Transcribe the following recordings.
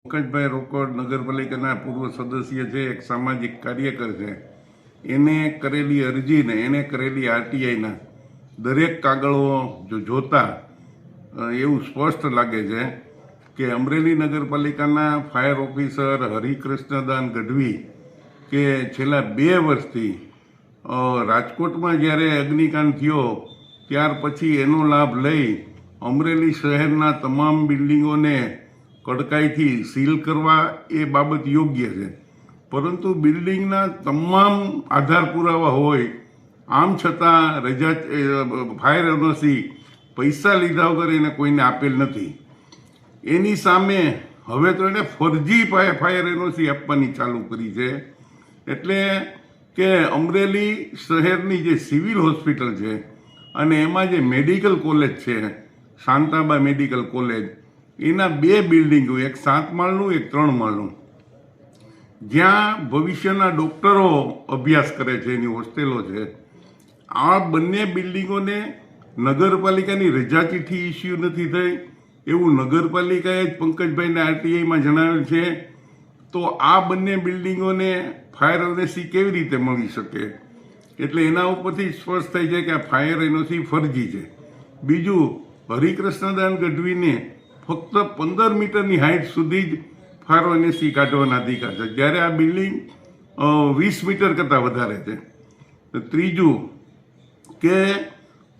પંકજભાઈ રોકડ નગરપાલિકાના પૂર્વ સદસ્ય છે, એક સામાજિક કાર્યકર છે, એને કરેલી અરજીને એને કરેલી આરટીઆઈના દરેક કાગળો જોતા એવું સ્પષ્ટ લાગે છે કે અમરેલી નગરપાલિકાના ફાયર ઓફિસર હરિકૃષ્ણદાન ગઢવી કે છેલ્લા 2 વર્ષથી રાજકોટમાં જ્યારે અગ્નિકાંડ થયો ત્યાર પછી એનો લાભ લઈ અમરેલી શહેરના તમામ બિલ્ડિંગોને કડકાઈથી સીલ કરવા એ બાબત યોગ્ય છે, પરંતુ બિલ્ડિંગના તમામ આધાર પુરાવા હોય આમ છતાં ફાયર એનઓસી પૈસા લીધા વગર એને કોઈને આપેલ નથી. એની સામે હવે તો એને ફરજી ફાયર એનઓસી આપવાની ચાલુ કરી છે. એટલે કે અમરેલી શહેરની જે સિવિલ હોસ્પિટલ છે અને એમાં જે મેડિકલ કોલેજ છે, શાંતાબા મેડિકલ કોલેજ, એના 2 બિલ્ડિંગો, એક 7 માળનું એક 3 માળનું, જ્યાં ભવિષ્યના ડૉક્ટરો અભ્યાસ કરે છે, એની હોસ્ટેલો છે. આ બંને બિલ્ડિંગોને નગરપાલિકાની રજા ચિઠ્ઠી ઇસ્યુ નથી થઈ એવું નગરપાલિકાએ જ પંકજભાઈને આરટીઆઈમાં જણાવેલ છે. તો આ બંને બિલ્ડિંગોને ફાયર એનઓસી કેવી રીતે મળી શકે? એટલે એના ઉપરથી સ્પષ્ટ થઈ જાય કે આ ફાયર એનઓસી ફરજી છે. બીજું, હરિકૃષ્ણદાન ગઢવીને ફક્ત 15 મીટરની હાઇટ સુધી જ ફાયર એનઓસી કાઢવાના અધિકાર છે, જ્યારે આ બિલ્ડિંગ 20 મીટર કરતાં વધારે છે. ત્રીજું કે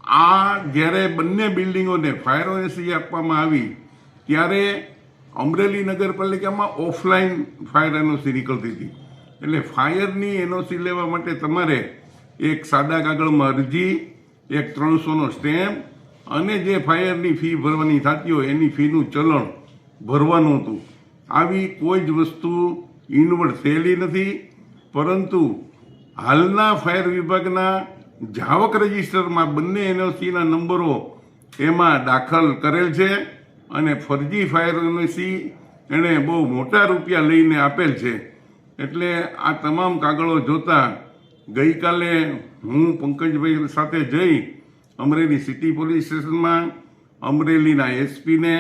આ જ્યારે બંને બિલ્ડિંગોને ફાયર એનઓસી આપવામાં આવી ત્યારે અમરેલી નગરપાલિકામાં ઓફલાઈન ફાયર એનઓસી નીકળતી હતી. એટલે ફાયરની એનઓસી લેવા માટે તમારે એક સાદા કાગળમાં અરજી, એક 300નો સ્ટેમ્પ અને જે ફાયરની ફી ભરવાની થતી હોય એની ફીનું ચલણ ભરવાનું હતું. આવી કોઈ જ વસ્તુ ઇન્વર્ટ થયેલી નથી, પરંતુ હાલના ફાયર વિભાગના જાવક રજિસ્ટરમાં બંને એનઓસીના નંબરો એમાં દાખલ કરેલ છે અને ફરજી ફાયર એનઓસી એણે બહુ મોટા રૂપિયા લઈને આપેલ છે. એટલે આ તમામ કાગળો જોતા ગઈકાલે હું પંકજભાઈ સાથે જઈ અમરેલી સિટી પોલીસ સ્ટેશનમાં અમરેલીના એસપીને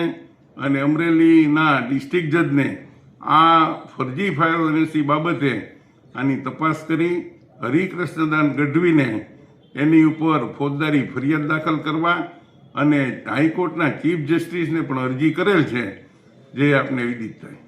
અને અમરેલીના ડિસ્ટ્રિક્ટ જજને આ ફરજી ફાયર એનઓસી બાબતે આની તપાસ કરી હરિકૃષ્ણદાન ગઢવીને એની ઉપર ફોજદારી ફરિયાદ દાખલ કરવા અને હાઈકોર્ટના ચીફ જસ્ટિસને પણ અરજી કરેલ છે, જે આપને વિદિત થાય.